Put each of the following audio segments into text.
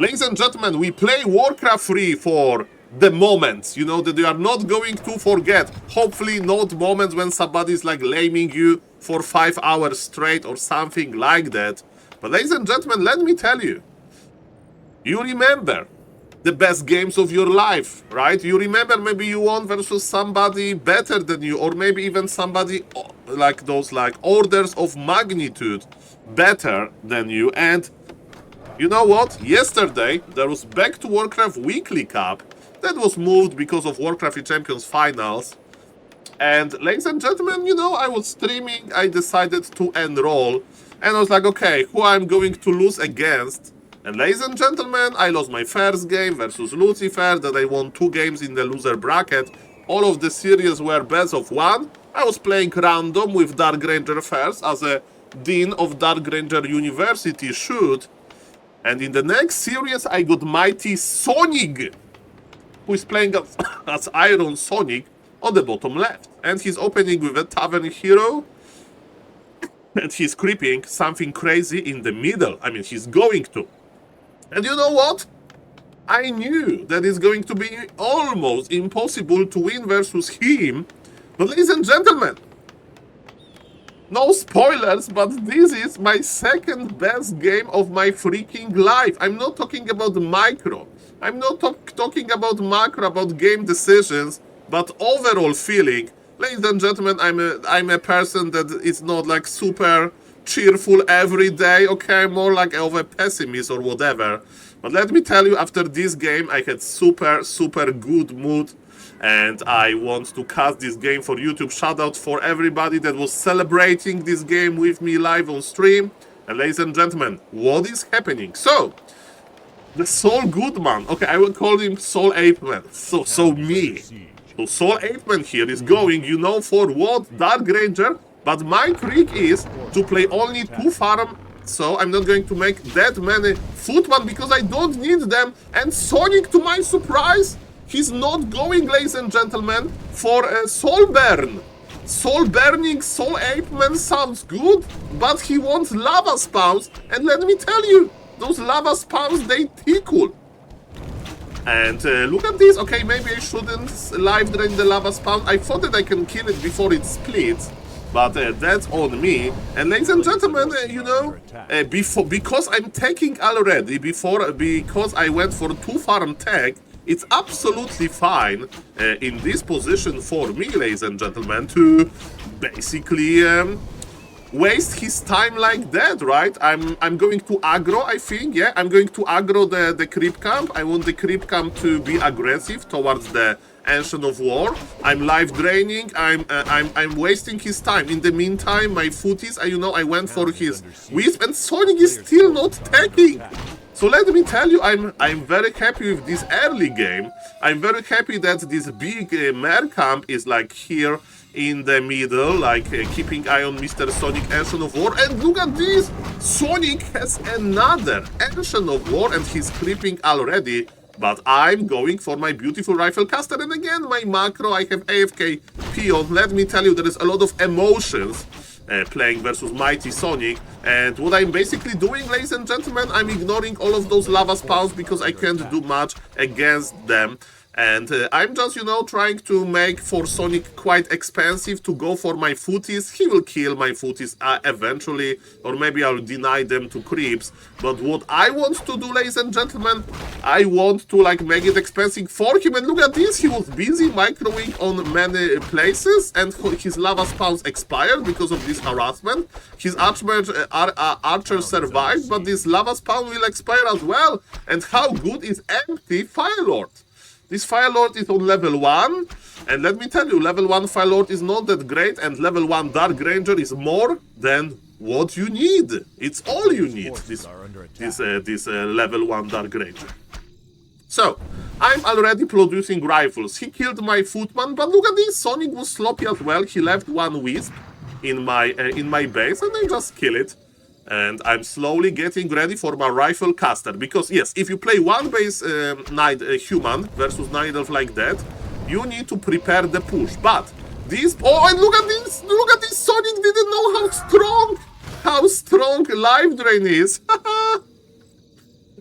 Ladies and gentlemen, we play Warcraft 3 for the moments, you know, that you are not going to forget. Hopefully not moments when somebody's like laming you for 5 hours straight or something like that. But ladies and gentlemen, let me tell you, you remember the best games of your life, right? You remember maybe you won versus somebody better than you, or maybe even somebody like those like orders of magnitude better than you. And you know what? Yesterday there was Back to Warcraft Weekly Cup that was moved because of Warcraft Champions Finals. And ladies and gentlemen, you know, I was streaming, I decided to enroll, and I was like, okay, who I'm going to lose against? And ladies and gentlemen, I lost my first game versus Lucifer, then I won 2 games in the loser bracket. All of the series were best of 1. I was playing random with Dark Ranger first, as a Dean of Dark Ranger University should. And in the next series, I got mighty Sonik, who is playing as Iron Sonic on the bottom left. And he's opening with a Tavern Hero. And he's creeping something crazy in the middle. I mean, he's going to. And you know what? I knew that it's going to be almost impossible to win versus him. But ladies and gentlemen, no spoilers, but this is my second best game of my freaking life. I'm not talking about micro. I'm not talking about macro, about game decisions, but overall feeling. Ladies and gentlemen, I'm a person that is not like super cheerful every day, okay, more like of a pessimist or whatever. But let me tell you, after this game, I had super good mood, and I want to cast this game for YouTube. Shout out for everybody that was celebrating this game with me live on stream. And ladies and gentlemen, what is happening? So, the Saul Goodman, okay, I will call him SaulApeMan, so me. So SaulApeMan here is going, you know for what? Dark Ranger. But my trick is to play only 2 farm, so I'm not going to make that many footman because I don't need them. And Sonik, to my surprise, he's not going, ladies and gentlemen, for a soul burn. Soul burning SaulApeMan sounds good, but he wants lava spawns. And let me tell you, those lava spawns, they tickle. And look at this. Okay, maybe I shouldn't live drain the lava spawn. I thought that I can kill it before it splits. But that's on me. And ladies and gentlemen, you know, because I'm taking already, because I went for 2 farm tech, it's absolutely fine in this position for me, ladies and gentlemen, to basically waste his time like that, right? I'm going to aggro, I think, yeah? I'm going to aggro the creep camp. I want the creep camp to be aggressive towards the Ancient of War. I'm life draining. I'm wasting his time. In the meantime, my footies, you know, I went for his wisp, and Sonic is still not taking. So let me tell you, I'm very happy with this early game. I'm very happy that this big mare camp is like here in the middle, like keeping eye on Mr. Sonic Ancient of War. And look at this! Sonic has another Ancient of War, and he's creeping already. But I'm going for my beautiful rifle caster, and again, my macro, I have AFK Peon. Let me tell you, there is a lot of emotions playing versus Mighty Sonic, and what I'm basically doing, ladies and gentlemen, I'm ignoring all of those lava spawns because I can't do much against them. And I'm just, you know, trying to make for Sonic quite expensive to go for my footies. He will kill my footies eventually, or maybe I'll deny them to creeps. But what I want to do, ladies and gentlemen, I want to like make it expensive for him. And look at this, he was busy microwing on many places, and his lava spawns expired because of this harassment. His archer survived, but this lava spawn will expire as well. And how good is empty Firelord? This Firelord is on level 1, and let me tell you, level 1 Firelord is not that great, and level 1 Dark Ranger is more than what you need. It's all you need, this level 1 Dark Ranger. So, I'm already producing rifles. He killed my footman, but look at this, Sonic was sloppy as well. He left 1 wisp in my base, and I just kill it. And I'm slowly getting ready for my rifle caster. Because, yes, if you play 1 base human versus Night Elf like that, you need to prepare the push. But this... Oh, and look at this! Look at this! Sonic didn't know how strong life drain is.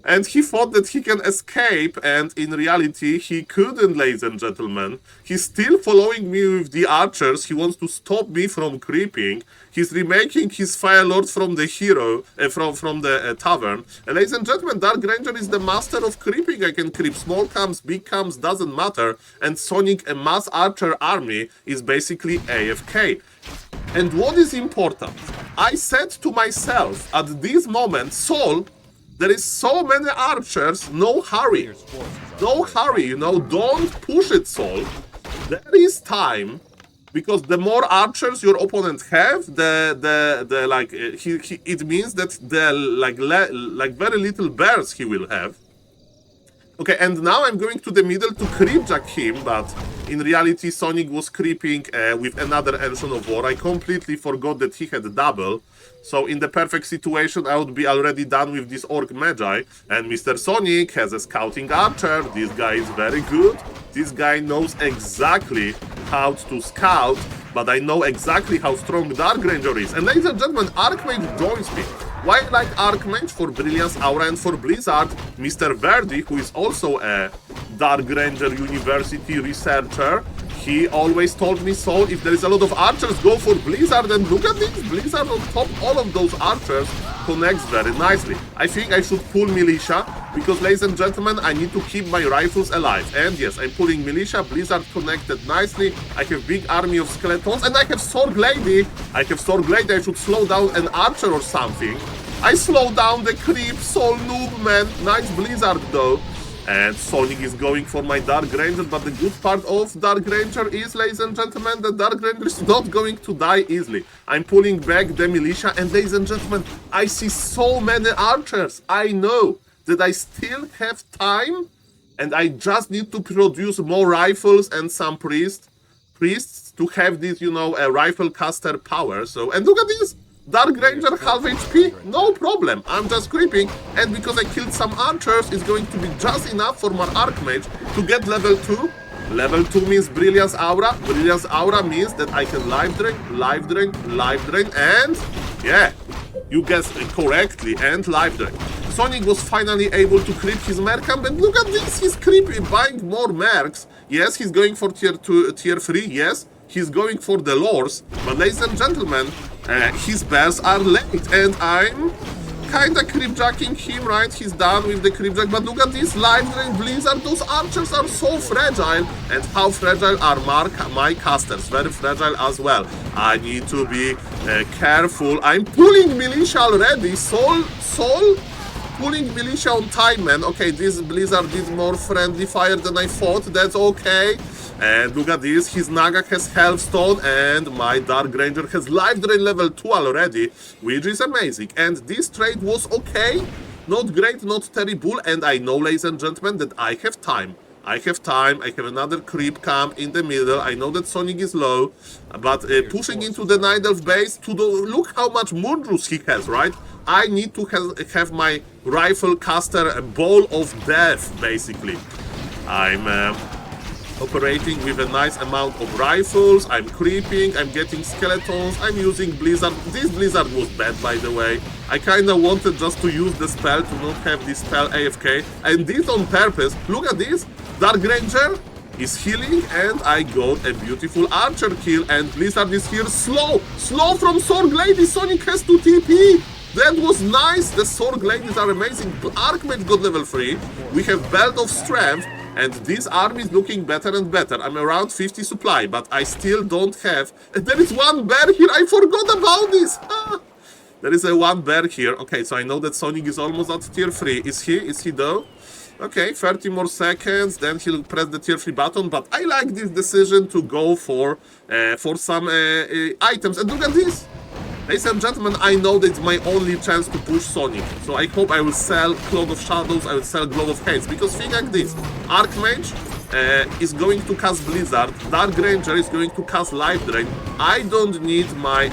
And he thought that he can escape, and in reality, he couldn't, ladies and gentlemen. He's still following me with the archers. He wants to stop me from creeping. He's remaking his Fire Lord from the hero, from the tavern. And ladies and gentlemen, Dark Ranger is the master of creeping. I can creep small camps, big camps, doesn't matter. And Sonik, a mass archer army, is basically AFK. And what is important? I said to myself, at this moment, Saul, there is so many archers, no hurry. No hurry, you know, don't push it, Saul. There is time, because the more archers your opponent have, the like it means that the like very little bears he will have. Okay, and now I'm going to the middle to creepjack him, but in reality Sonik was creeping with another Ancient of War. I completely forgot that he had double. So in the perfect situation, I would be already done with this Orc Magi. And Mr. Sonik has a scouting archer. This guy is very good. This guy knows exactly how to scout, but I know exactly how strong Dark Ranger is. And ladies and gentlemen, Archmage joins me. Why I like Archmage? For Brilliance Aura and for Blizzard, Mr. Verdi, who is also a Dark Ranger University researcher, he always told me, so if there is a lot of archers, go for Blizzard, and look at this, Blizzard on top, all of those archers connects very nicely. I think I should pull Militia, because ladies and gentlemen, I need to keep my rifles alive. And yes, I'm pulling Militia, Blizzard connected nicely, I have big army of skeletons, and I have Sword Lady. I should slow down an archer or something. I slow down the creep, Soul Noob, man. Nice Blizzard though. And Sonik is going for my Dark Ranger, but the good part of Dark Ranger is, ladies and gentlemen, that Dark Ranger is not going to die easily. I'm pulling back the Militia, and ladies and gentlemen, I see so many archers. I know that I still have time, and I just need to produce more rifles and some priests to have this, you know, a rifle caster power. So, and look at this! Dark Ranger half HP, no problem, I'm just creeping, and because I killed some archers, it's going to be just enough for my Archmage to get level 2. Level 2 means Brilliance Aura. Brilliance Aura means that I can life drain, and yeah, you guessed it correctly, and life drain. Sonik was finally able to creep his merc camp, and look at this, he's creeping, buying more mercs. Yes, he's going for tier 2, tier 3, yes, he's going for the lores, but ladies and gentlemen, his bears are late, and I'm kinda creepjacking him, right? He's done with the creepjack, but look at this life drain Blizzard. Those archers are so fragile, and how fragile are my casters? Very fragile as well. I need to be careful. I'm pulling Militia already. Soul, pulling Militia on time, man. Okay, this Blizzard is more friendly fire than I thought. That's okay. And look at this, his Naga has Healthstone, and my Dark Ranger has Life Drain level 2 already, which is amazing. And this trade was okay, not great, not terrible, and I know, ladies and gentlemen, that I have time. I have another creep camp in the middle. I know that Sonik is low, but pushing into the Night Elf base, look how much Moonjuice he has, right? I need to have my rifle caster ball of death, basically. I'm operating with a nice amount of rifles, I'm creeping, I'm getting skeletons, I'm using Blizzard. This Blizzard was bad, by the way. I kinda wanted just to use the spell to not have this spell AFK, and this on purpose. Look at this, Dark Ranger is healing, and I got a beautiful archer kill, and Blizzard is here slow from Sword Lady. Sonik has to TP. That was nice, the Sword Ladies are amazing. Archmage got level 3, we have Belt of Strength, and this army is looking better and better. I'm around 50 supply, but I still don't have... And there is one bear here, I forgot about this! There is a one bear here. Okay, so I know that Sonik is almost at tier 3. Is he though? Okay, 30 more seconds, then he'll press the tier 3 button, but I like this decision to go for some items. And look at this! Ladies and gentlemen, I know that it's my only chance to push Sonik. So I hope I will sell Cloud of Shadows, I will sell Glow of Hates. Because think like this, Archmage is going to cast Blizzard, Dark Ranger is going to cast Life Drain. I don't need my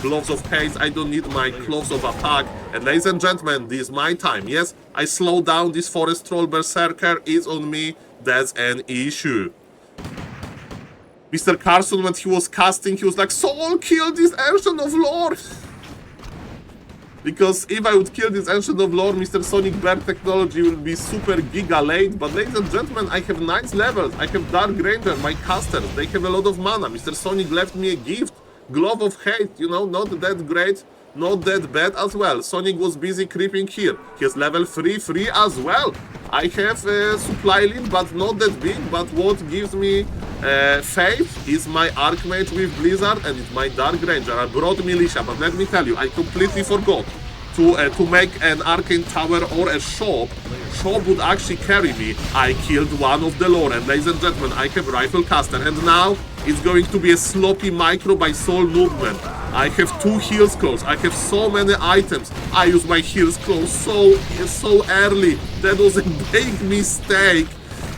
Gloves of Haste, I don't need my Cloves of Attack. And ladies and gentlemen, this is my time. Yes, I slow down this Forest Troll Berserker, is on me, that's an issue. Mr. Carson, when he was casting, he was like, Soul, kill this Ancient of Lore! because if I would kill this Ancient of Lore, Mr. Sonic Bear technology will be super giga late. But ladies and gentlemen, I have nice levels. I have Dark Ranger, my casters. They have a lot of mana. Mr. Sonic left me a gift. Glove of Hate, you know, not that great, not that bad as well. Sonic was busy creeping here. He has level 3 free as well. I have a supply lead, but not that big. But what gives me faith is my Archmage with Blizzard and it's my Dark Ranger. I brought Militia, but let me tell you, I completely forgot to make an Arcane Tower or a shop. Shop would actually carry me. I killed one of the lore, and ladies and gentlemen, I have Rifle Caster, and now it's going to be a sloppy micro by Soul Movement. I have 2 heal scrolls. I have so many items. I use my heal scrolls so early. That was a big mistake.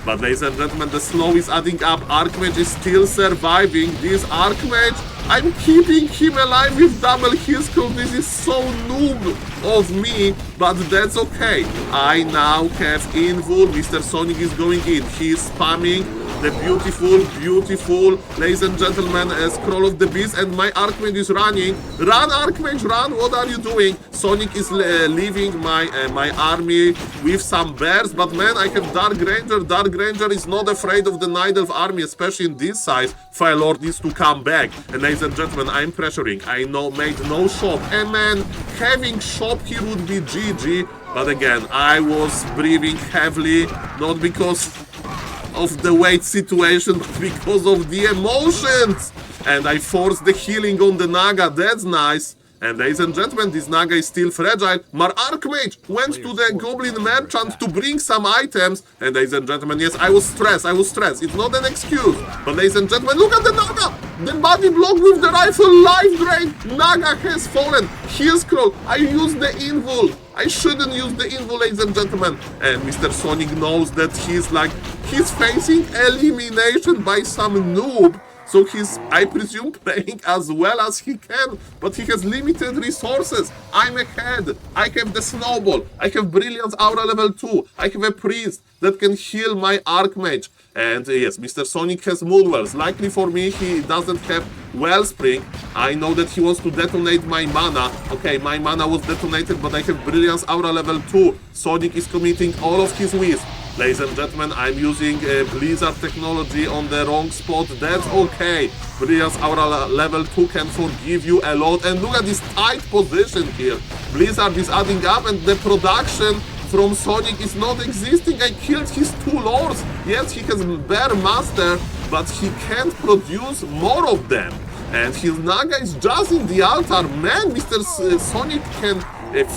But ladies and gentlemen, the slow is adding up. Archmage is still surviving. This Archmage, I'm keeping him alive with double heal scroll. This is so noob of me, but that's okay. I now have Invul. Mr. Sonic is going in. He's spamming the beautiful, ladies and gentlemen, Scroll of the Beast, and my Archmage is running. Run, Archmage, run! What are you doing? Sonic is leaving my army with some bears, but man, I have Dark Ranger. Dark Ranger is not afraid of the Night Elf army, especially in this size. Fire Lord needs to come back. And ladies and gentlemen, I'm pressuring. I made no shop. And man, having shop here would be GG. But again, I was breathing heavily, not because of the weight situation, but because of the emotions. And I forced the healing on the Naga. That's nice. And ladies and gentlemen, this Naga is still fragile. My Archmage went to the Goblin Merchant to bring some items. And ladies and gentlemen, yes, I was stressed. It's not an excuse. But ladies and gentlemen, look at the Naga. The body block with the rifle, life drain. Naga has fallen. Heal scroll. I used the Invul. I shouldn't use the Invul, ladies and gentlemen. And Mr. Sonic knows that he's facing elimination by some noob. So he's, I presume, playing as well as he can, but he has limited resources. I'm ahead. I have the Snowball. I have Brilliance Aura level 2. I have a Priest that can heal my Archmage. And yes, Mr. Sonic has Moonwells. Likely for me, he doesn't have Wellspring. I know that he wants to detonate my mana. Okay, my mana was detonated, but I have Brilliance Aura level 2. Sonic is committing all of his wisps. Ladies and gentlemen, I'm using Blizzard technology on the wrong spot. That's okay. Brilliance Aura level 2 can forgive you a lot. And look at this tight position here. Blizzard is adding up and the production from Sonic is not existing. I killed his 2 lords. Yes, he has Bear Master, but he can't produce more of them. And his Naga is just in the altar. Man, Mr. Sonic can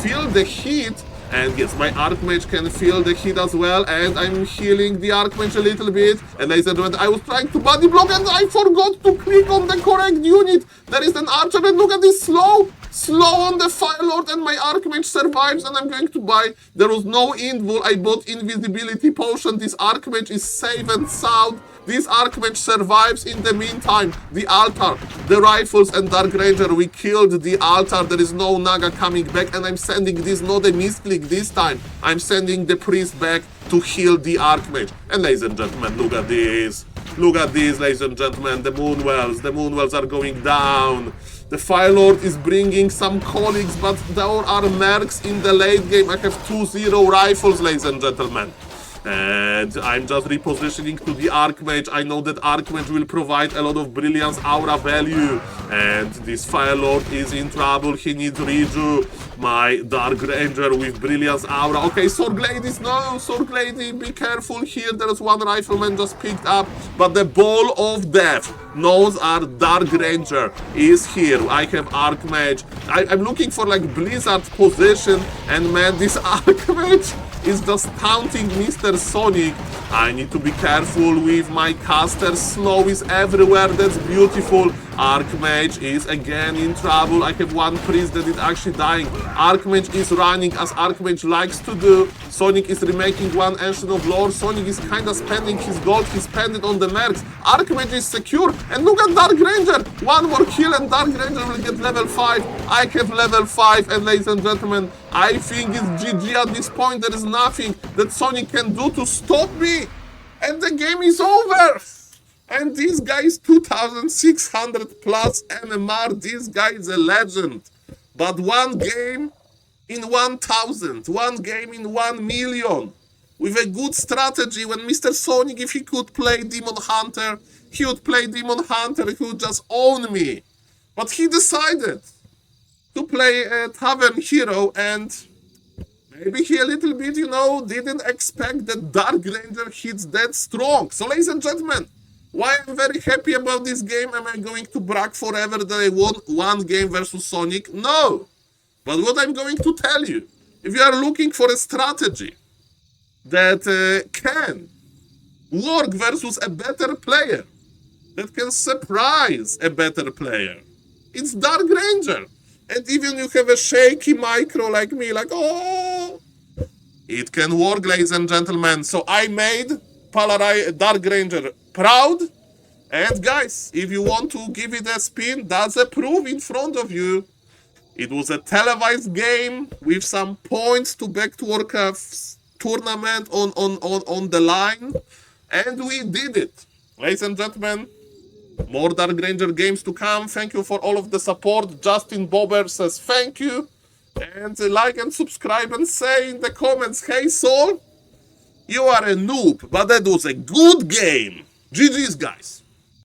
feel the heat. And yes, my Archmage can feel the heat as well, and I'm healing the Archmage a little bit. And ladies and gentlemen, I was trying to body block and I forgot to click on the correct unit. There is an archer, and look at this slow on the Fire Lord, and my Archmage survives, and I'm going to buy. There was no Invul, I bought Invisibility Potion. This Archmage is safe and sound. This Archmage survives in the meantime. The altar, the rifles, and Dark Ranger. We killed the altar. There is no Naga coming back, and I'm sending this, not a misclick this time. I'm sending the priest back to heal the Archmage. And ladies and gentlemen, look at this. Look at this, ladies and gentlemen. The Moonwells are going down. The Fire Lord is bringing some colleagues, but there are mercs in the late game. I have 2-0 rifles, ladies and gentlemen. And I'm just repositioning to the Archmage. I know that Archmage will provide a lot of Brilliance Aura value. And this Fire Lord is in trouble. He needs Reju. My Dark Ranger with Brilliance Aura. Okay, Sword Ladies, no, Sword Lady, be careful here. There's one Rifleman just picked up. But the Ball of Death knows our Dark Ranger is here. I have Archmage. I'm looking for like Blizzard position. And man, this Archmage is just taunting Mr. Sonic. I need to be careful with my caster. Snow is everywhere. That's beautiful. Archmage is again in trouble. I have one priest that is actually dying. Archmage is running as Archmage likes to do. Sonic is remaking one Ancient of Lore. Sonic is kinda spending his gold. He spent it on the mercs. Archmage is secure. And look at Dark Ranger. One more kill and Dark Ranger will get level 5. I have level 5. And ladies and gentlemen, I think it's GG at this point. There is nothing that Sonic can do to stop me. And the game is over. And this guy is 2600 plus NMR. This guy is a legend. But one game in 1,000, one game in 1 million. With a good strategy, when Mr. Sonik, if he could play Demon Hunter, he would play Demon Hunter, he would just own me. But he decided to play a Tavern Hero, and maybe he a little bit, didn't expect that Dark Ranger hits that strong. So, ladies and gentlemen, why I'm very happy about this game? Am I going to brag forever that I won one game versus Sonik? No. But what I'm going to tell you, if you are looking for a strategy that can work versus a better player, that can surprise a better player, it's Dark Ranger. And even you have a shaky micro like me, like, oh, it can work, ladies and gentlemen. So I made Dark Ranger proud. And guys, if you want to give it a spin, that's a proof in front of you. It was a televised game with some points to back to Warcraft tournament on the line. And we did it. Ladies and gentlemen, more Dark Ranger games to come. Thank you for all of the support. Justin Bobber says thank you. And like and subscribe and say in the comments, hey Saul, you are a noob, but that was a good game. GG's, guys.